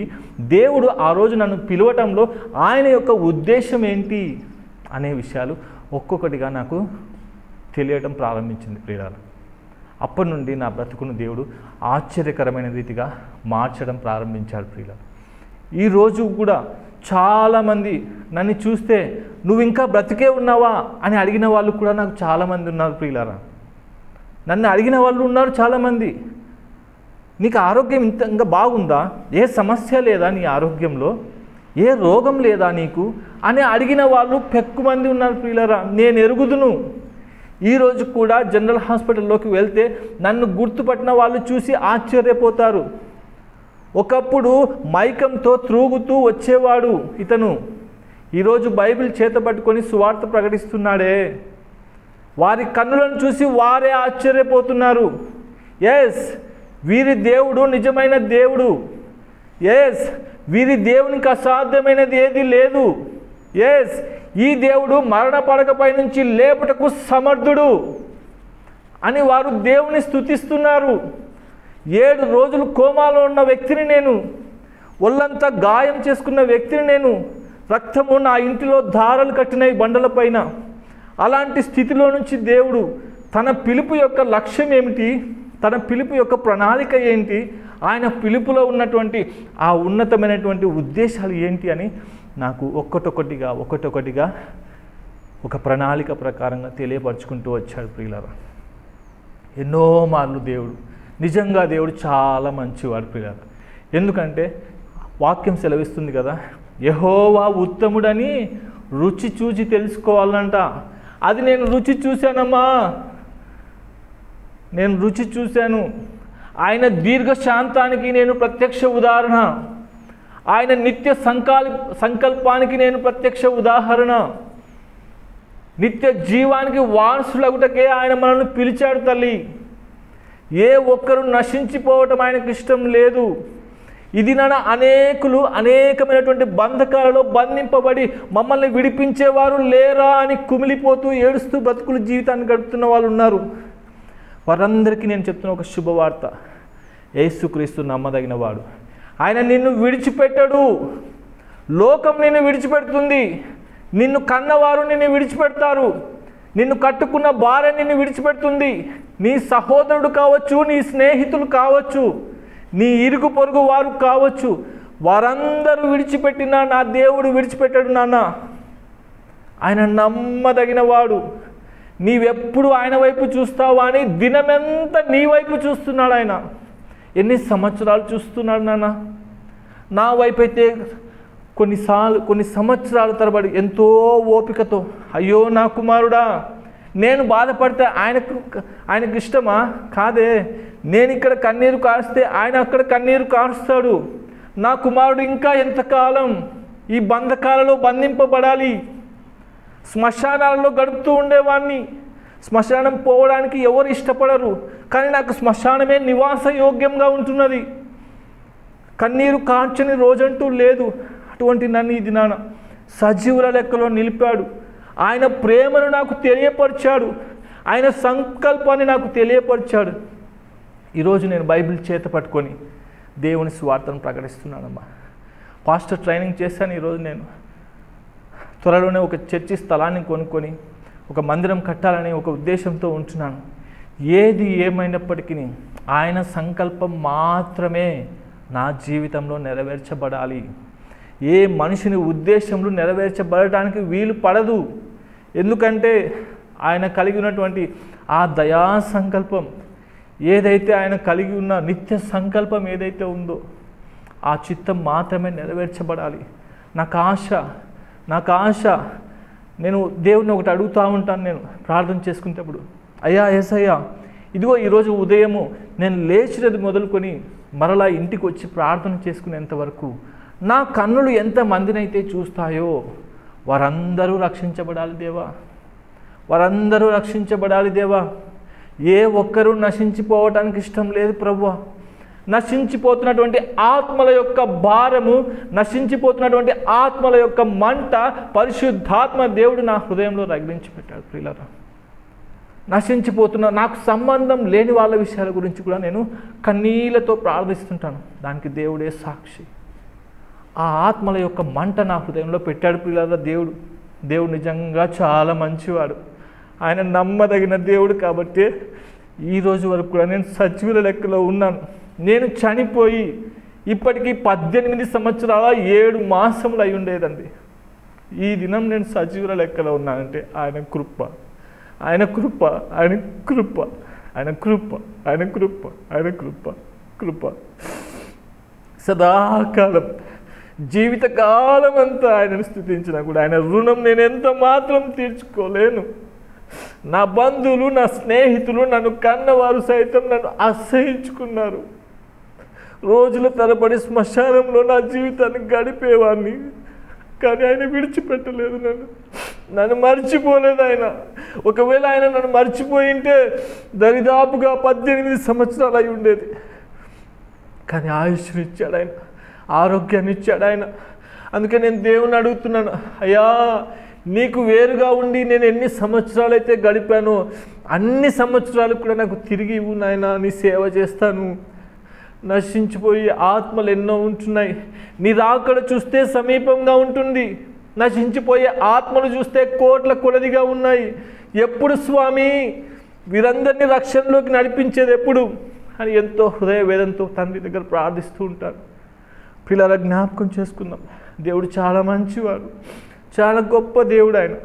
దేవుడు ఆ రోజు నన్ను పిలవటంలో ఆయన యొక్క ఉద్దేశం ఏంటి అనే విషయాలు ఒక్కొక్కటిగా నాకు తెలియడం ప్రారంభించింది ప్రియులారా. అప్పటి నుండి నా బ్రతుకును దేవుడు ఆశ్చర్యకరమైన రీతిగా మార్చడం ప్రారంభించాడు ప్రియులారా. ఈరోజు కూడా చాలామంది నన్ను చూస్తే నువ్వు ఇంకా బ్రతికే ఉన్నావా అని అడిగిన వాళ్ళు కూడా నాకు చాలామంది ఉన్నారు ప్రియులారా. నన్ను అడిగిన వాళ్ళు ఉన్నారు చాలామంది. నీకు ఆరోగ్యం ఇంకా బాగుందా, ఏ సమస్య లేదా నీ ఆరోగ్యంలో, ఏ రోగం లేదా నీకు అని అడిగిన వాళ్ళు పెక్కుమంది ఉన్నారు ప్రియులారా. నేను ఎరుగుదును. ఈరోజు కూడా జనరల్ హాస్పిటల్లోకి వెళ్తే నన్ను గుర్తుపట్టిన వాళ్ళు చూసి ఆశ్చర్యపోతారు. ఒకప్పుడు మైకంతో త్రూగుతూ వచ్చేవాడు ఇతను, ఈరోజు బైబిల్ చేతపట్టుకొని సువార్త ప్రకటిస్తున్నాడే. వారి కన్నులను చూసి వారే ఆశ్చర్యపోతున్నారు. ఎస్, వీరి దేవుడు నిజమైన దేవుడు. ఎస్, వీరి దేవునికి అసాధ్యమైనది ఏది లేదు. ఎస్, ఈ దేవుడు మరణ పడకపై నుంచి లేపుటకు సమర్థుడు అని వారు దేవుని స్తుతిస్తున్నారు. 7 రోజులు కోమాలో ఉన్న వ్యక్తిని నేను, ఒళ్ళంతా గాయం చేసుకున్న వ్యక్తిని నేను, రక్తము నా ఇంటిలో ధారలు కట్టినవి బండలపైన. అలాంటి స్థితిలో నుంచి దేవుడు తన పిలుపు యొక్క లక్ష్యం ఏమిటి, తన పిలుపు యొక్క ప్రణాళిక ఏంటి, ఆయన పిలుపులో ఉన్నటువంటి ఆ ఉన్నతమైనటువంటి ఉద్దేశాలు ఏంటి అని నాకు ఒక్కొక్కటిగా ఒక ప్రణాళిక ప్రకారంగా తెలియపరుచుకుంటూ వచ్చాడు ప్రియులారా. ఎన్నో మార్లు నిజంగా దేవుడు చాలా మంచివాడు ప్రియులారా. ఎందుకంటే వాక్యం సెలవిస్తుంది కదా, యెహోవా ఉత్తముడని రుచి చూచి తెలుసుకోవాలంట. అది నేను రుచి చూశానమ్మా, నేను రుచి చూశాను. ఆయన దీర్ఘశాంతానికి నేను ప్రత్యక్ష ఉదాహరణ, ఆయన నిత్య సంకల్పానికి నేను ప్రత్యక్ష ఉదాహరణ. నిత్య జీవానికి వారసులగుటకే ఆయన మనల్ని పిలిచాడు తల్లి. ఏ ఒక్కరు నశించిపోవటం ఆయనకు ఇష్టం లేదు. ఇది అనేకమైనటువంటి బంధకాలలో బంధింపబడి మమ్మల్ని విడిపించేవారు లేరా అని కుమిలిపోతూ ఏడుస్తూ బ్రతుకుల జీవితాన్ని గడుపుతున్న వాళ్ళు ఉన్నారు. వారందరికీ నేను చెప్తున్న ఒక శుభవార్త, యేసుక్రీస్తు నమ్మదగిన వాడు. ఆయన నిన్ను విడిచిపెట్టడు. లోకం నిన్ను విడిచిపెడుతుంది, నిన్ను కన్నవారు నిన్ను విడిచిపెడతారు, నిన్ను కట్టుకున్న భార్య నిన్ను విడిచిపెడుతుంది, నీ సహోదరుడు కావచ్చు, నీ స్నేహితులు కావచ్చు, నీ ఇరుగు పొరుగు వారు కావచ్చు, వారందరూ విడిచిపెట్టినా నా దేవుడు విడిచిపెట్టాడు నాన్న. ఆయన నమ్మదగిన వాడు. నీవెప్పుడు ఆయన వైపు చూస్తావా అని దినమెంతా నీ వైపు చూస్తున్నాడు ఆయన. ఎన్ని సంవత్సరాలు చూస్తున్నాడు నాన్న. నా వైపు అయితే కొన్ని సంవత్సరాల తరబడి ఎంతో ఓపికతో, అయ్యో నా కుమారుడా, నేను బాధపడితే ఆయనకు ఇష్టమా? కాదే. నేను ఇక్కడ కన్నీరు కారిస్తే ఆయన అక్కడ కన్నీరు కారుస్తాడు. నా కుమారుడు ఇంకా ఎంతకాలం ఈ బంధకాలలో బంధింపబడాలి? శ్మశానాలలో గడుపుతూ ఉండేవాడిని. శ్మశానం పోవడానికి ఎవరు ఇష్టపడరు, కానీ నాకు శ్మశానమే నివాస యోగ్యంగా ఉంటున్నది. కన్నీరు కార్చని రోజంటూ లేదు. అటువంటి నన్ను ఈ దినాన సజీవుల లెక్కలో నిలిపాడు. ఆయన ప్రేమను నాకు తెలియపరిచాడు. ఆయన సంకల్పాన్ని నాకు తెలియపరిచాడు. ఈరోజు నేను బైబిల్ చేత పట్టుకొని దేవుని సువార్తను ప్రకటిస్తున్నానమ్మా. పాస్టర్ ట్రైనింగ్ చేశాను. ఈరోజు నేను త్వరలోనే ఒక చర్చి స్థలాన్ని కొనుక్కొని ఒక మందిరం కట్టాలని ఒక ఉద్దేశంతో ఉంటున్నాను. ఏది ఏమైనప్పటికీ ఆయన సంకల్పం మాత్రమే నా జీవితంలో నెరవేర్చబడాలి. ఏ మనిషిని ఉద్దేశంలో నెరవేర్చబడటానికి వీలు పడదు. ఎందుకంటే ఆయన కలిగి ఉన్నటువంటి ఆ దయా సంకల్పం ఏదైతే, ఆయన కలిగి ఉన్న నిత్య సంకల్పం ఏదైతే ఉందో ఆ చిత్తం మాత్రమే నెరవేర్చబడాలి. నాకు ఆశ. నేను దేవుడిని ఒకటి అడుగుతూ ఉంటాను. నేను ప్రార్థన చేసుకునేటప్పుడు, అయ్యా యేసయ్యా, ఇదిగో ఈరోజు ఉదయము నేను లేచినది మొదలుకొని మరలా ఇంటికి వచ్చి ప్రార్థన చేసుకునేంత వరకు నా కన్నులు ఎంతమందినైతే చూస్తాయో వారందరూ రక్షించబడాలి దేవా. వారందరూ రక్షించబడాలి దేవా. ఏ ఒక్కరూ నశించిపోవటానికి ఇష్టం లేదు ప్రభువా. నశించిపోతున్నటువంటి ఆత్మల యొక్క భారము, నశించిపోతున్నటువంటి ఆత్మల యొక్క మంట పరిశుద్ధాత్మ దేవుడు నా హృదయంలో రగిలించి పెట్టాడు. ప్రియులారా, నశించిపోతున్న నాకు సంబంధం లేని వాళ్ళ విషయాల గురించి కూడా నేను కన్నీళ్లతో ప్రార్థిస్తుంటాను. దానికి దేవుడే సాక్షి. ఆ ఆత్మల యొక్క మంట నా హృదయంలో పెట్టాడు. ప్రియులారా, దేవుడు నిజంగా చాలా మంచివాడు. ఆయన నమ్మదగిన దేవుడు. కాబట్టి ఈరోజు వరకు కూడా నేను సజీవుల లెక్కలో ఉన్నాను. నేను చనిపోయి ఇప్పటికీ 18 సంవత్సరాల 7 మాసములు అయి ఉండేదండి. ఈ దినం నేను సజీవుల లెక్కలో ఉన్నానంటే ఆయన కృప, ఆయన కృప, ఆయన కృప, ఆయన కృప, ఆయన కృప, ఆయన కృప, కృప సదాకాలం, జీవితకాలం అంతా ఆయనను స్తుతించినా కూడా ఆయన రుణం నేను ఎంత మాత్రం తీర్చుకోలేను. నా బంధువులు, నా స్నేహితులు, నన్ను కన్నవారు సైతం నన్ను అసహించుకున్నారు. రోజుల తరబడి శ్మశానంలో నా జీవితాన్ని గడిపేవాడిని. కానీ ఆయన విడిచిపెట్టలేదు, నన్ను మర్చిపోలేదు ఆయన. ఒకవేళ ఆయన నన్ను మర్చిపోయింటే దరిదాపుగా 18 సంవత్సరాలు అయి ఉండేది. కానీ ఆయుష్ని ఇచ్చాడు ఆయన, ఆరోగ్యాన్ని ఇచ్చాడు ఆయన. అందుకే నేను దేవుని అడుగుతున్నాను, అయ్యా నీకు వేరుగా ఉండి నేను ఎన్ని సంవత్సరాలు అయితే గడిపానో అన్ని సంవత్సరాలు కూడా నాకు తిరిగి ఇవ్వు నాయనా. నీ సేవ చేస్తాను. నశించిపోయి ఆత్మలు ఎన్నో ఉంటున్నాయి. నీ రాకడ చూస్తే సమీపంగా ఉంటుంది. నశించిపోయే ఆత్మలు చూస్తే కోట్ల కొలదిగా ఉన్నాయి. ఎప్పుడు స్వామి వీరందరినీ రక్షణలోకి నడిపించేది ఎప్పుడు అని ఎంతో హృదయ వేదంతో తండ్రి దగ్గర ప్రార్థిస్తూ ఉంటారు. పిల్లల జ్ఞాపకం చేసుకుందాం. దేవుడు చాలా మంచివాడు, చాలా గొప్ప దేవుడు ఆయన.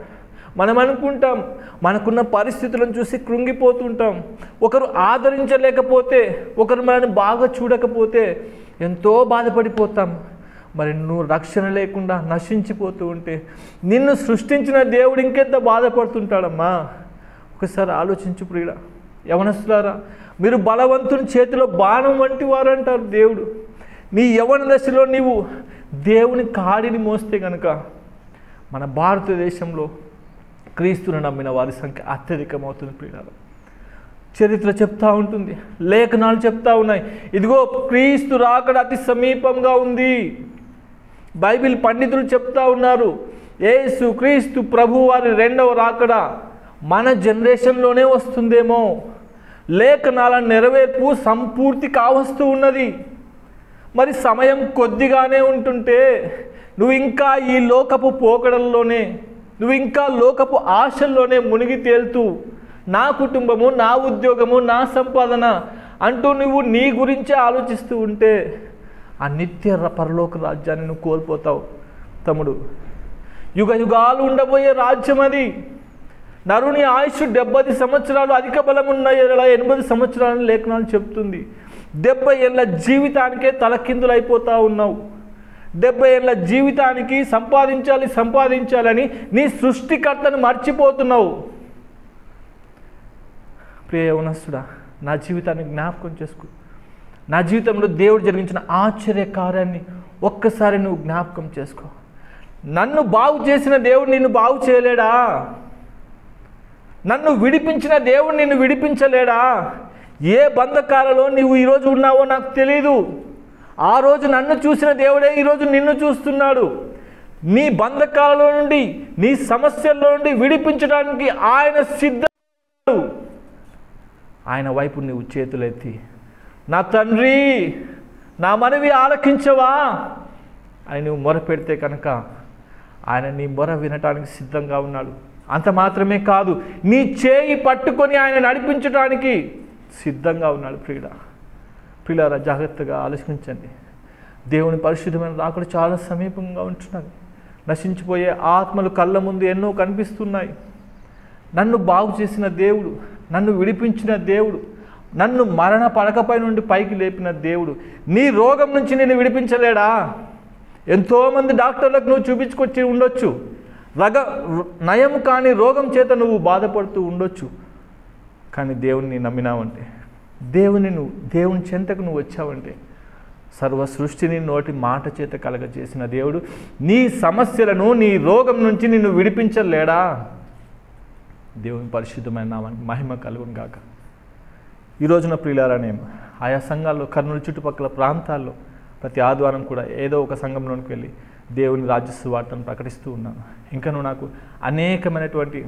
మనం అనుకుంటాం, మనకున్న పరిస్థితులను చూసి కృంగిపోతుంటాం. ఒకరు ఆదరించలేకపోతే, ఒకరు మనల్ని బాగా చూడకపోతే ఎంతో బాధపడిపోతాం. మరి నువ్వు రక్షణ లేకుండా నశించిపోతూ ఉంటే నిన్ను సృష్టించిన దేవుడు ఇంకెంత బాధపడుతుంటాడమ్మా. ఒకసారి ఆలోచించు ప్రియుడా. యవనస్తులారా, మీరు బలవంతుని చేతిలో బాణం వంటి వారు అంటారు దేవుడు. నీ యవన దశలో నీవు దేవుని కాడిని మోస్తే కనుక మన భారతదేశంలో క్రీస్తును నమ్మిన వారి సంఖ్య అత్యధికమవుతుంది ప్రియులారా. చరిత్ర చెప్తా ఉంటుంది, లేఖనాలు చెప్తా ఉన్నాయి, ఇదిగో క్రీస్తు రాకడ అతి సమీపంగా ఉంది. బైబిల్ పండితులు చెప్తా ఉన్నారు, యేసు క్రీస్తు ప్రభు వారి 2వ రాకడ మన జనరేషన్లోనే వస్తుందేమో. లేఖనాల నెరవేర్పు సంపూర్తి కావస్తూ ఉన్నది. మరి సమయం కొద్దిగానే ఉంటుంటే నువ్వు ఇంకా ఈ లోకపు పోకడల్లోనే, నువ్వు ఇంకా లోకపు ఆశల్లోనే మునిగి తేలుతూ నా కుటుంబము, నా ఉద్యోగము, నా సంపాదన అంటూ నువ్వు నీ గురించే ఆలోచిస్తూ ఉంటే ఆ నిత్య పరలోక రాజ్యాన్ని నువ్వు కోల్పోతావు తమ్ముడు. యుగ యుగాలు ఉండబోయే రాజ్యం అది. నరుని ఆయుష్ 70 సంవత్సరాలు, అధిక బలం ఉన్న 80 సంవత్సరాలని లేఖనాలు చెప్తుంది. 70 ఏళ్ళ జీవితానికే తలకిందులైపోతూ ఉన్నావు. 70 ఏళ్ళ జీవితానికి సంపాదించాలని నీ సృష్టికర్తను మర్చిపోతున్నావు. ప్రియ యవనస్తుడా, నా జీవితాన్ని జ్ఞాపకం చేసుకో. నా జీవితంలో దేవుడు జరిగించిన ఆశ్చర్య కార్యాన్ని ఒక్కసారి నువ్వు జ్ఞాపకం చేసుకో. నన్ను బాగు చేసిన దేవుడు నిన్ను బాగు చేయలేడా? నన్ను విడిపించిన దేవుడు నిన్ను విడిపించలేడా? ఏ బంధకాలలో నువ్వు ఈరోజు ఉన్నావో నాకు తెలీదు. ఆ రోజు నన్ను చూసిన దేవుడే ఈరోజు నిన్ను చూస్తున్నాడు. నీ బంధకాలలో నుండి, నీ సమస్యల్లో నుండి విడిపించడానికి ఆయన సిద్ధం. ఆయన వైపు నువ్వు చేతులెత్తి, నా తండ్రి, నా మనవి ఆలకించవా అని నువ్వు మొర పెడితే కనుక ఆయన నీ మొర వినటానికి సిద్ధంగా ఉన్నాడు. అంత మాత్రమే కాదు, నీ చేయి పట్టుకొని ఆయన నడిపించడానికి సిద్ధంగా ఉన్నాడు. ప్రియులారా, జాగ్రత్తగా ఆలోచించండి. దేవుని పరిశుద్ధమైన రాకడ చాలా సమీపంగా ఉంటున్నది. నశించిపోయే ఆత్మలు కళ్ళ ముందు ఎన్నో కనిపిస్తున్నాయి. నన్ను బాగు చేసిన దేవుడు, నన్ను విడిపించిన దేవుడు, నన్ను మరణ పడకపై నుండి పైకి లేపిన దేవుడు నీ రోగం నుంచి నేను విడిపించలేడా? ఎంతోమంది డాక్టర్లకు నువ్వు చూపించుకొచ్చి ఉండొచ్చు. నయం కాని రోగం చేత నువ్వు బాధపడుతూ ఉండొచ్చు. కానీ దేవుణ్ణి నమ్మినావంటే, దేవుని చెంతకు నువ్వు వచ్చావంటే, సర్వ సృష్టిని నోటి మాట చేత కలగజేసిన దేవుడు నీ సమస్యలను, నీ రోగం నుంచి నిన్ను విడిపించలేడా? దేవుని పరిశుద్ధమైన నామానికి మహిమ కలుగును గాక. ఈ రోజున ప్రియులారా, నేను ఆయా సంఘాల్లో, కర్నూలు చుట్టుపక్కల ప్రాంతాల్లో ప్రతి ఆదివారం కూడా ఏదో ఒక సంఘంలోనికి వెళ్ళి దేవుని రాజ్య సువార్తను ప్రకటిస్తూ ఉన్నాను. ఇంకను నాకు అనేకమైనటువంటి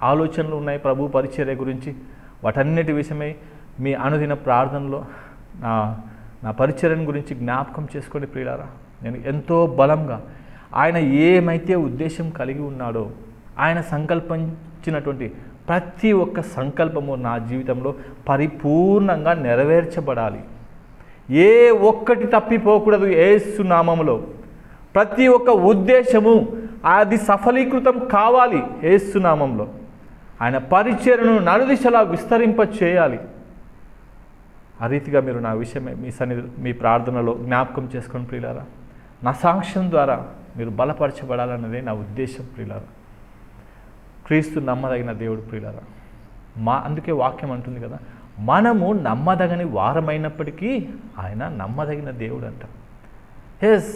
ఆలోచనలు ఉన్నాయి ప్రభు పరిచర్య గురించి. వాటన్నిటి విషయమై మీ అనుదిన ప్రార్థనలో నా పరిచర్యను గురించి జ్ఞాపకం చేసుకోండి ప్రియులారా. నేను ఎంతో బలంగా ఆయన ఏమైతే ఉద్దేశం కలిగి ఉన్నాడో, ఆయన సంకల్పించినటువంటి ప్రతి ఒక్క సంకల్పము నా జీవితంలో పరిపూర్ణంగా నెరవేర్చబడాలి. ఏ ఒక్కటి తప్పిపోకూడదు. యేసు నామములో ప్రతి ఒక్క ఉద్దేశము అది సఫలీకృతం కావాలి. యేసు నామములో ఆయన పరిచర్యను నలుదిశలా విస్తరింప చేయాలి. ఆ రీతిగా మీరు నా విషయమే మీ ప్రార్థనలో జ్ఞాపకం చేసుకొని ప్రియులారా, నా సాక్ష్యం ద్వారా మీరు బలపరచబడాలన్నదే నా ఉద్దేశం ప్రియులారా. క్రీస్తు నమ్మదగిన దేవుడు ప్రియులారా. అందుకే వాక్యం అంటుంది కదా, మనము నమ్మదగని వారమైనప్పటికీ ఆయన నమ్మదగిన దేవుడు అంట. ఎస్,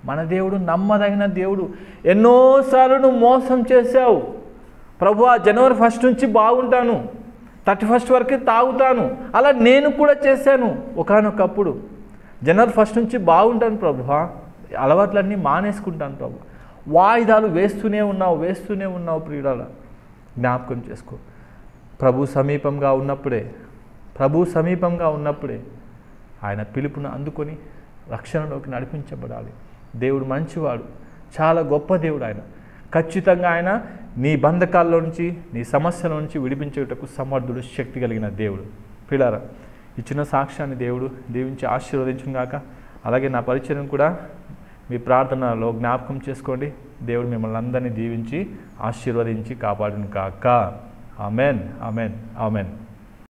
మన దేవుడు నమ్మదగిన దేవుడు. ఎన్నోసార్లు నువ్వు మోసం చేశావు. ప్రభువా, జనవరి 1 నుంచి బాగుంటాను, 31 వరకే తాగుతాను, అలా నేను కూడా చేశాను. ఒకానొకప్పుడు జనవరి 1 నుంచి బాగుంటాను ప్రభువా, అలవాట్లన్నీ మానేసుకుంటాను ప్రభు. వాయిదాలు వేస్తూనే ఉన్నావు ప్రియులారా. జ్ఞాపకం చేసుకో. ప్రభు సమీపంగా ఉన్నప్పుడే ఆయన పిలుపును అందుకొని రక్షణలోకి నడిపించబడాలి. దేవుడు మంచివాడు, చాలా గొప్ప దేవుడు. ఆయన ఖచ్చితంగా ఆయన నీ బంధకాల్లో నుంచి, నీ సమస్యల నుంచి విడిపించేటకు సమర్థుడు, శక్తి కలిగిన దేవుడు. ప్రియులారా, ఈ చిన్న సాక్ష్యాన్ని దేవుడు దీవించి ఆశీర్వదించును గాక. అలాగే నా పరిచయం కూడా మీ ప్రార్థనలో జ్ఞాపకం చేసుకోండి. దేవుడు మిమ్మల్ని అందరినీ దీవించి ఆశీర్వదించి కాపాడును గాక. Amen, amen, amen.